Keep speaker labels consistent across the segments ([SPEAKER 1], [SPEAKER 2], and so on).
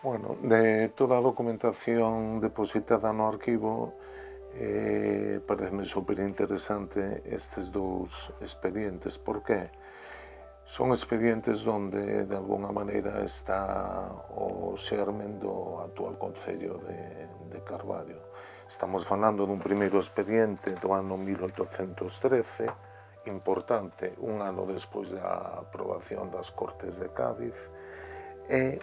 [SPEAKER 1] Bueno, de toda a documentación depositada no arquivo, pareceme super interesante estes dous expedientes. Por que? Son expedientes donde de alguna maneira está o xermen do actual Concello de Carballo. Estamos falando dun primeiro expediente do ano 1813, importante, un ano despois da aprobación das Cortes de Cádiz, e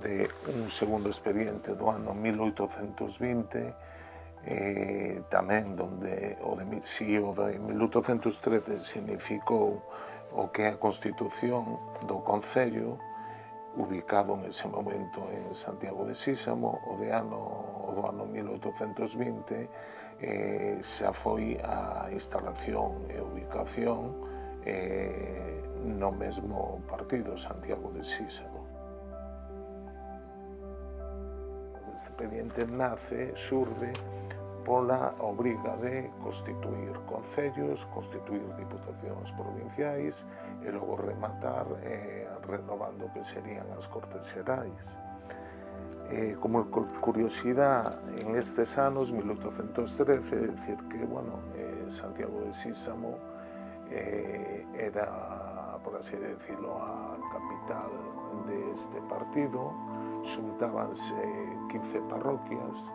[SPEAKER 1] de un segundo expediente do ano 1820, tamén donde o de 1813 significou o que é a Constitución do Concello, ubicado nese momento en Santiago de Sísamo. O do ano 1820 xa foi a instalación e ubicación no mesmo partido, Santiago de Sísamo. O expediente surde pola obriga de constituir concellos, constituir diputacións provinciais e logo rematar renovando o que serían as Cortes Xerais. Como curiosidade, en estes anos, 1813, é dicir que, Santiago de Sísamo era, por así decirlo, a capital deste partido. Xuntábanse 15 parroquias,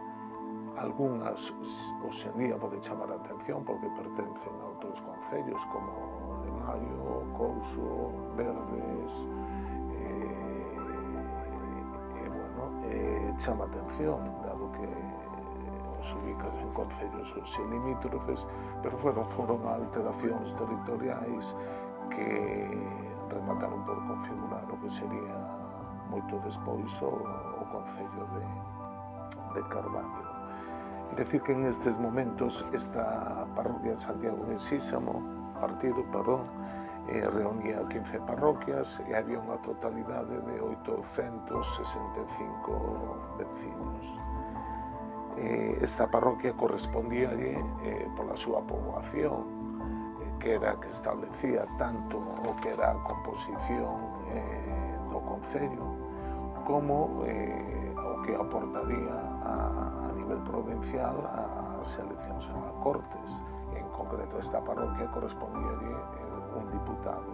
[SPEAKER 1] algunhas hoxe en día pode chamar a atención porque pertencen a outros concellos como Lemaio, Couso, Verdes, chama a atención, dado que os ubicas en concellos hoxe limítrofes, pero foron alteracións territoriais que remataron por configurar o que sería moito despois o Concello de Carballo. Decir que en estes momentos esta parroquia de Santiago de Sísamo, reunía 15 parroquias e había unha totalidade de 865 vecinos. Esta parroquia correspondíalle pola súa poboación, que era que establecía tanto o que era a composición do Concello como o que aportaría a nivel provincial as eleccións a Cortes. En concreto, esta parroquia correspondíalle un diputado.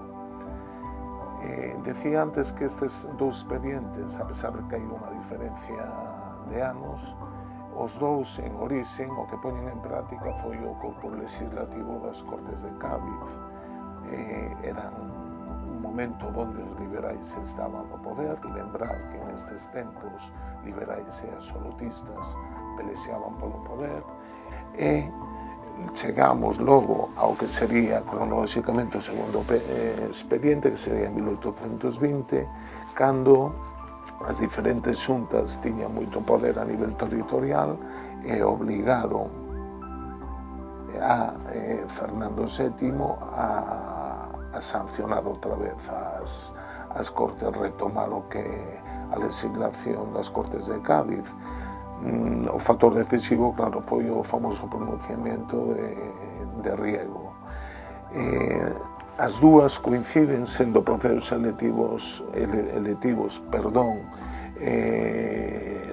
[SPEAKER 1] Decía antes que estes dous expedientes, a pesar de que hai unha diferencia de anos, os dous en orixen o que poñen en práctica foi o corpo legislativo das Cortes de Cádiz. Eran un momento onde os liberais estaban no poder. Lembrar que nestes tempos liberais e absolutistas pelexaban polo poder, e chegamos logo ao que sería cronolóxicamente o segundo expediente, que sería en 1820, cando as diferentes xuntas tiñan moito poder a nivel territorial e obligaron a Fernando VII a sancionar outra vez as Cortes, retomar o que a legislación das Cortes de Cádiz. O factor decisivo, claro, foi o famoso pronunciamento de Riego. As dúas coinciden sendo procesos electivos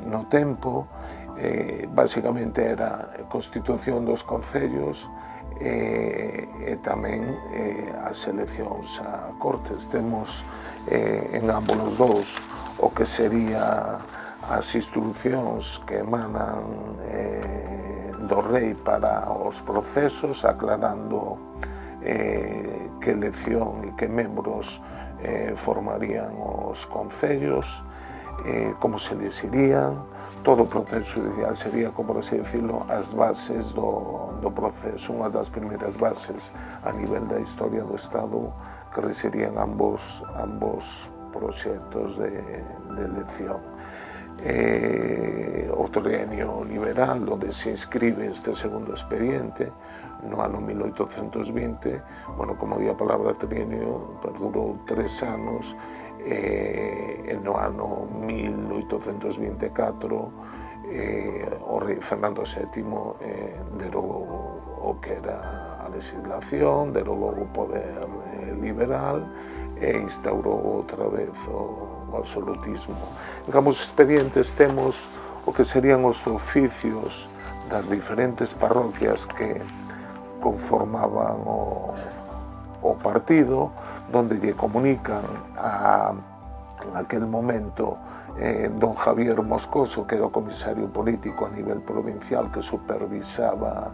[SPEAKER 1] no tempo. Basicamente era a constitución dos concellos e tamén as eleccións a Cortes. Temos en ambos os dous o que sería as instruccións que emanan do rei para os procesos, aclarando que elección e que membros formarían os concellos, como se les irían. Todo o proceso judicial sería, como por así decirlo, as bases do proceso, unha das primeiras bases a nivel da historia do Estado que rexirían ambos proxectos de elección. O trienio liberal, onde se inscribe este segundo expediente, no ano 1820, como di a palabra trienio, perdurou 3 anos, e no ano 1824 o rei Fernando VII derogou o que era a legislación, derogou o poder liberal e instaurou outra vez o absolutismo. En ambos expedientes temos o que serían os oficios das diferentes parroquias que conformaban o partido, donde lle comunican en aquel momento don Javier Moscoso, que era o comisario político a nivel provincial que supervisaba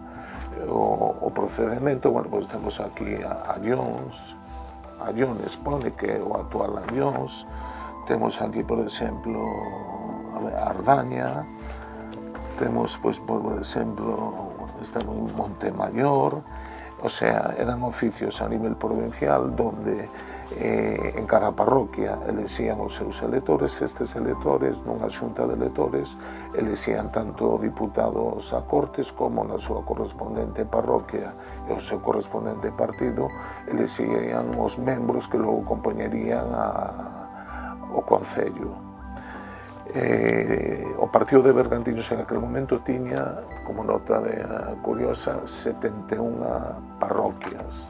[SPEAKER 1] o procedimento. Bueno, pues temos aquí a Jones pone que é o actual Jones, temos aquí, por exemplo, a Ardaña, temos, pois, por exemplo, estamos en Montemayor. O sea, eran oficios a nivel provincial donde en cada parroquia elexían os seus electores. Estes electores, nunha xunta de electores, elexían tanto diputados a Cortes como na súa correspondente parroquia e o seu correspondente partido elexían os membros que logo compoñerían o Concello. O partido de Bergantiños en aquel momento tiña, como nota curiosa, 71 parroquias.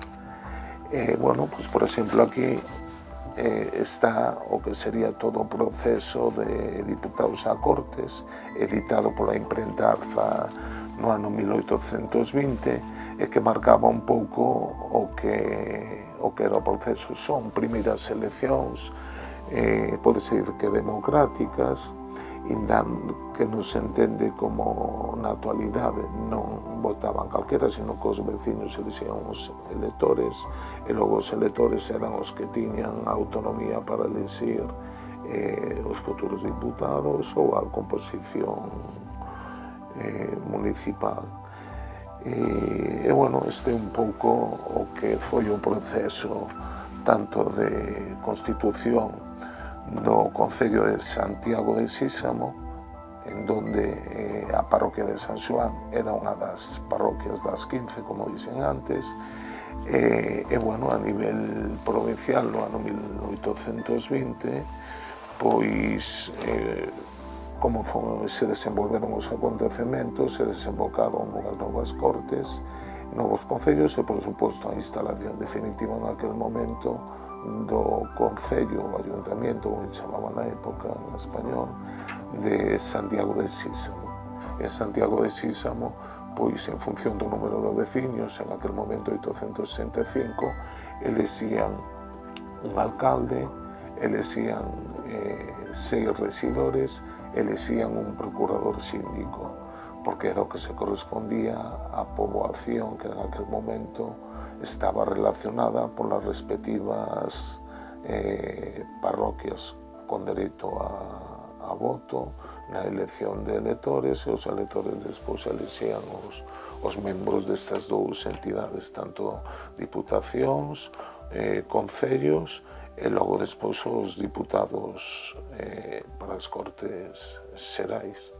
[SPEAKER 1] Bueno, pues por exemplo aquí está o que sería todo o proceso de diputados a Cortes, editado pola imprenta Arza no ano 1820, e que marcaba un pouco o que era o proceso. Son primeiras eleccións, pode ser que democráticas, ainda que non se entende como na actualidade non votaban calquera, sino que os vecinos elixían os electores, e logo os electores eran os que tiñan a autonomía para elixir os futuros diputados ou a composición municipal. E bueno, este é un pouco o que foi o proceso tanto de constitución do Concello de Santiago de Sísamo, en donde a parroquia de San Xoán era unha das parroquias das 15, como dixen antes, e bueno, a nivel provincial no ano 1820, pois como se desenvolveron os acontecementos, se desembocaron unhas novas cortes, novos concellos e, por suposto, a instalación definitiva naquel momento do Concello, o Ayuntamiento, como se chamaba na época en español, de Santiago de Sísamo. En Santiago de Sísamo, pois en función do número de veciños, en aquel momento 865, elexían un alcalde, elexían 6 regidores, elexían un procurador síndico, porque era o que se correspondía á poboación que en aquel momento estaba relacionada polas respectivas parroquias con dereito a voto na elección de electores, e os electores despois elexían os membros destas dous entidades, tanto diputacións, concellos, e logo despois os diputados para as Cortes Xerais.